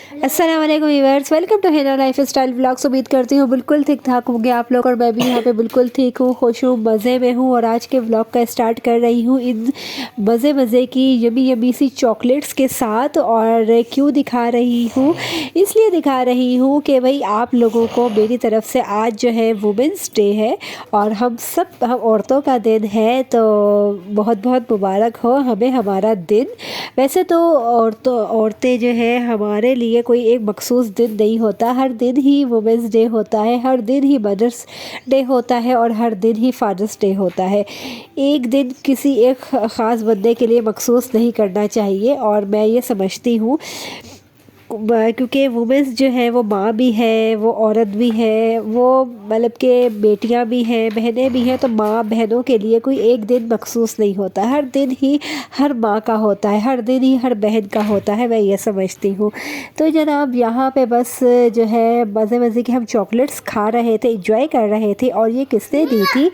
अस्सलाम वालेकुम viewers, welcome to Hina life style vlogs. उम्मीद करती हूँ बिल्कुल ठीक ठाक होंगे आप लोग और मैं भी यहाँ पे बिल्कुल ठीक हूँ, खुश हूँ, मज़े में हूँ। और आज के व्लॉग का स्टार्ट कर रही हूँ इन मज़े की यमी यमी सी चॉकलेट्स के साथ। और क्यों दिखा रही हूँ, इसलिए दिखा रही हूँ कि भाई आप लोगों को मेरी तरफ से आज जो है वुमेंस डे है और हम औरतों का दिन है, तो बहुत बहुत मुबारक हो हमें हमारा दिन। वैसे तो औरतें जो है हमारे लिए कोई एक मखसूस दिन नहीं होता, हर दिन ही वुमेंस डे होता है, हर दिन ही मदर्स डे होता है और हर दिन ही फादर्स डे होता है। एक दिन किसी एक ख़ास बंदे के लिए मखसूस नहीं करना चाहिए और मैं ये समझती हूँ क्योंकि वुमेंस जो है वो माँ भी है, वो औरत भी है, वो मतलब कि बेटियाँ भी हैं, बहनें भी हैं। तो माँ बहनों के लिए कोई एक दिन मखसूस नहीं होता, हर दिन ही हर माँ का होता है, हर दिन ही हर बहन का होता है, मैं ये समझती हूँ। तो जनाब यहाँ पे बस जो है मज़े मज़े की हम चॉकलेट्स खा रहे थे, इंजॉय कर रहे थे। और ये किसने दी थी?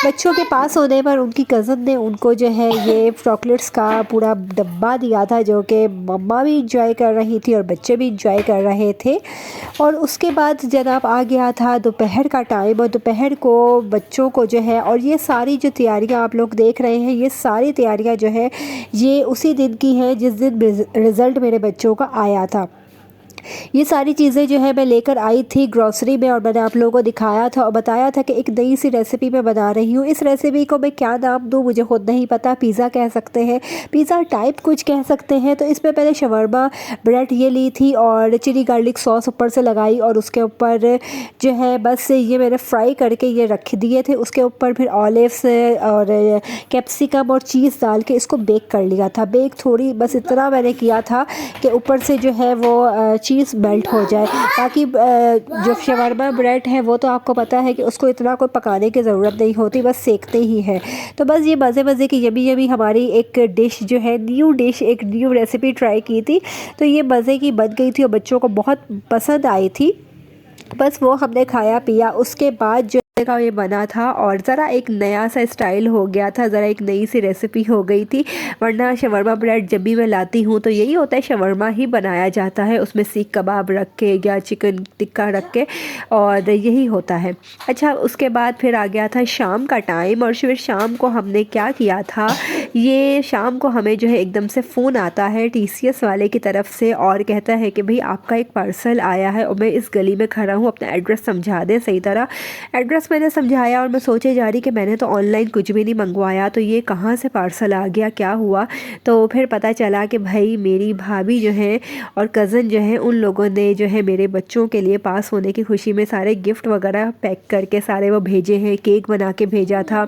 बच्चों के पास होने पर उनकी कज़न ने उनको जो है ये चॉकलेट्स का पूरा डब्बा दिया था, जो कि मम्मा भी इंजॉय कर रही थी और बच्चे भी इंजॉय कर रहे थे। और उसके बाद जनाब आ गया था दोपहर का टाइम और दोपहर को बच्चों को जो है, और ये सारी जो तैयारियां आप लोग देख रहे हैं, ये सारी तैयारियां जो है ये उसी दिन की हैं जिस दिन रिज़ल्ट मेरे बच्चों का आया था। ये सारी चीज़ें जो है मैं लेकर आई थी ग्रॉसरी में और मैंने आप लोगों को दिखाया था और बताया था कि एक नई सी रेसिपी मैं बना रही हूँ। इस रेसिपी को मैं क्या नाम दूँ मुझे खुद नहीं पता, पिज़्ज़ा कह सकते हैं, पिज़्ज़ा टाइप कुछ कह सकते हैं। तो इसमें मैंने शवरमा ब्रेड ये ली थी और चिली गार्लिक सॉस ऊपर से लगाई और उसके ऊपर जो है बस ये मैंने फ्राई करके ये रख दिए थे। उसके ऊपर फिर ऑलिव्स और कैप्सिकम और चीज़ डाल के इसको बेक कर लिया था। बेक थोड़ी बस इतना मैंने किया था कि ऊपर से जो है वो चीज़ मेल्ट हो जाए, ताकि जो शवरमा ब्रेड है वो तो आपको पता है कि उसको इतना कोई पकाने की ज़रूरत नहीं होती, बस सेकते ही है। तो बस ये मज़े मज़े की यमी यमी हमारी एक डिश जो है, न्यू डिश, एक न्यू रेसिपी ट्राई की थी, तो ये मज़े की बन गई थी और बच्चों को बहुत पसंद आई थी। बस वो हमने खाया पिया। उसके बाद जो का ये बना था और ज़रा एक नया सा स्टाइल हो गया था, ज़रा एक नई सी रेसिपी हो गई थी। वरना शवरमा ब्रेड जब भी मैं लाती हूँ तो यही होता है, शवरमा ही बनाया जाता है, उसमें सीख कबाब रख के या चिकन टिक्का रख के, और यही होता है। अच्छा, उसके बाद फिर आ गया था शाम का टाइम और फिर शाम को हमने क्या किया था, ये शाम को हमें जो है एकदम से फ़ोन आता है TCS वाले की तरफ से और कहता है कि भाई आपका एक पार्सल आया है और मैं इस गली में खड़ा हूँ, अपना एड्रेस समझा दें सही तरह। एड्रेस मैंने समझाया और मैं सोचे जा रही कि मैंने तो ऑनलाइन कुछ भी नहीं मंगवाया, तो ये कहाँ से पार्सल आ गया, क्या हुआ? तो फिर पता चला कि भाई मेरी भाभी जो है और कज़न जो है उन लोगों ने जो है मेरे बच्चों के लिए पास होने की खुशी में सारे गिफ्ट वगैरह पैक करके सारे वो भेजे हैं, केक बना के भेजा था।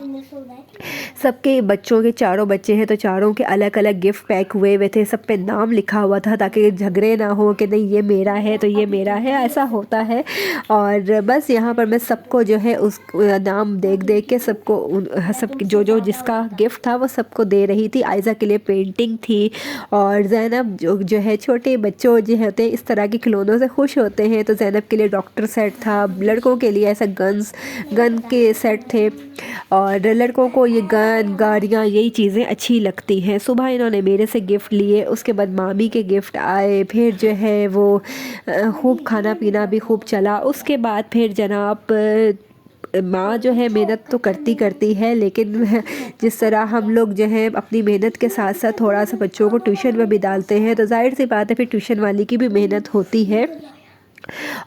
सबके बच्चों के चारों बच्चे हैं तो चारों के अलग अलग गिफ्ट पैक हुए हुए थे, सब पे नाम लिखा हुआ था ताकि झगड़े ना हो कि नहीं ये मेरा है तो ये मेरा है, ऐसा होता है। और बस यहाँ पर मैं सबको जो है उस नाम देख देख के सबको सब जो जिसका गिफ्ट था वो सबको दे रही थी। आयज़ा के लिए पेंटिंग थी और ज़ैनब जो है, छोटे बच्चों जो होते हैं इस तरह के खिलौनों से खुश होते हैं, तो ज़ैनब के लिए डॉक्टर सेट था, लड़कों के लिए ऐसा गन के सेट थे और लड़कों को ये गन गाड़ियाँ यही चीज़ें अच्छी लगती हैं। सुबह इन्होंने मेरे से गिफ्ट लिए, उसके बाद मामी के गिफ्ट आए, फिर जो है वो खूब खाना पीना भी खूब चला। उसके बाद फिर जनाब माँ जो है मेहनत तो करती है, लेकिन जिस तरह हम लोग जो है अपनी मेहनत के साथ साथ थोड़ा सा बच्चों को ट्यूशन में भी डालते हैं, तो जाहिर सी बात है फिर ट्यूशन वाली की भी मेहनत होती है।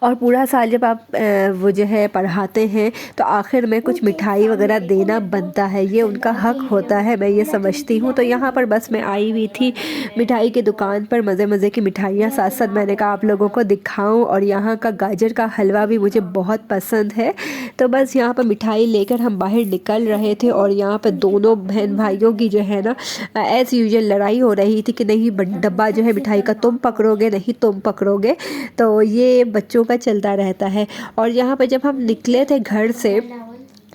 और पूरा साल जब आप वो जो है पढ़ाते हैं तो आखिर में कुछ मिठाई वगैरह देना बनता है, ये उनका हक होता है, मैं ये समझती हूँ। तो यहाँ पर बस मैं आई हुई थी मिठाई की दुकान पर, मज़े मज़े की मिठाइयाँ साथ साथ मैंने कहा आप लोगों को दिखाऊं। और यहाँ का गाजर का हलवा भी मुझे बहुत पसंद है। तो बस यहाँ पर मिठाई लेकर हम बाहर निकल रहे थे और यहाँ पर दोनों बहन भाइयों की जो है ना एज़ यूजुअल लड़ाई हो रही थी कि नहीं डब्बा जो है मिठाई का तुम पकड़ोगे, नहीं तुम पकड़ोगे। तो ये बच्चों का चलता रहता है। और यहाँ पर जब हम निकले थे घर से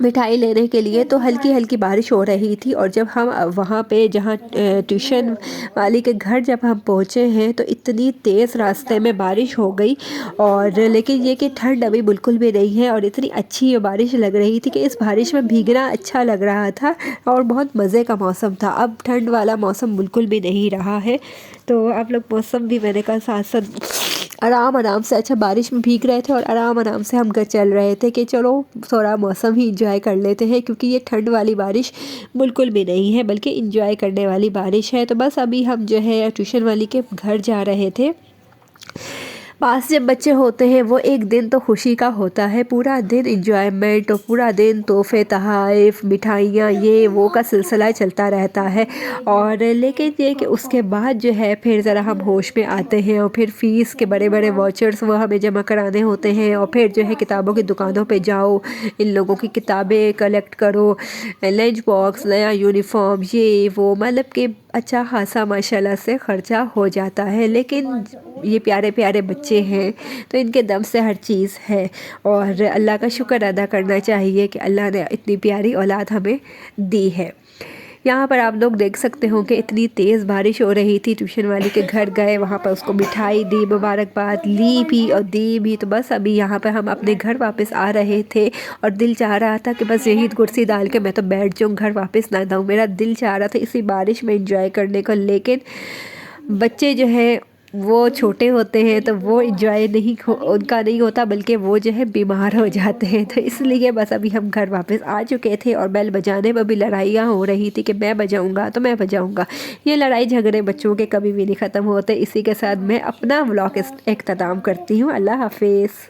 मिठाई लेने के लिए तो हल्की हल्की बारिश हो रही थी, और जब हम वहाँ पे जहाँ ट्यूशन वाली के घर जब हम पहुँचे हैं तो इतनी तेज़ रास्ते में बारिश हो गई। और लेकिन ये कि ठंड अभी बिल्कुल भी नहीं है और इतनी अच्छी ये बारिश लग रही थी कि इस बारिश में भीगना अच्छा लग रहा था और बहुत मज़े का मौसम था। अब ठंड वाला मौसम बिल्कुल भी नहीं रहा है। तो आप लोग मौसम भी मैंने कहा साथ साथ आराम आराम से, अच्छा बारिश में भीग रहे थे और आराम आराम से हम घर चल रहे थे कि चलो थोड़ा मौसम ही इंजॉय कर लेते हैं, क्योंकि ये ठंड वाली बारिश बिल्कुल भी नहीं है बल्कि इंजॉय करने वाली बारिश है। तो बस अभी हम जो है ट्यूशन वाली के घर जा रहे थे। पास जब बच्चे होते हैं वो एक दिन तो खुशी का होता है, पूरा दिन इंजॉयमेंट और पूरा दिन तोहफे तोहफ़ मिठाइयाँ ये वो का सिलसिला चलता रहता है। और लेकिन ये कि उसके बाद जो है फिर ज़रा हम होश में आते हैं और फिर फ़ीस के बड़े बड़े वाउचर्स वो हमें जमा कराने होते हैं और फिर जो है किताबों की दुकानों पे जाओ, इन लोगों की किताबें कलेक्ट करो, लंच बॉक्स, नया यूनिफॉर्म ये वो, मतलब कि अच्छा खासा माशाल्लाह से ख़र्चा हो जाता है। लेकिन ये प्यारे प्यारे बच्चे हैं तो इनके दम से हर चीज़ है और अल्लाह का शुक्र अदा करना चाहिए कि अल्लाह ने इतनी प्यारी औलाद हमें दी है। यहाँ पर आप लोग देख सकते हो कि इतनी तेज़ बारिश हो रही थी। ट्यूशन वाली के घर गए, वहाँ पर उसको मिठाई दी, मुबारकबाद ली भी और दी भी। तो बस अभी यहाँ पर हम अपने घर वापस आ रहे थे और दिल चाह रहा था कि बस यही कुर्सी डाल के मैं तो बैठ जाऊँ, घर वापस ना जाऊँ। मेरा दिल चाह रहा था इसी बारिश में इंजॉय करने का, लेकिन बच्चे जो है वो छोटे होते हैं तो वो इंजॉय नहीं उनका नहीं होता, बल्कि वो जो है बीमार हो जाते हैं। तो इसलिए बस अभी हम घर वापस आ चुके थे और बेल बजाने में भी लड़ाइयाँ हो रही थी कि मैं बजाऊंगा तो मैं बजाऊंगा। ये लड़ाई झगड़े बच्चों के कभी भी नहीं ख़त्म होते। इसी के साथ मैं अपना व्लॉग इख्तिताम करती हूँ। अल्लाह हाफिज़।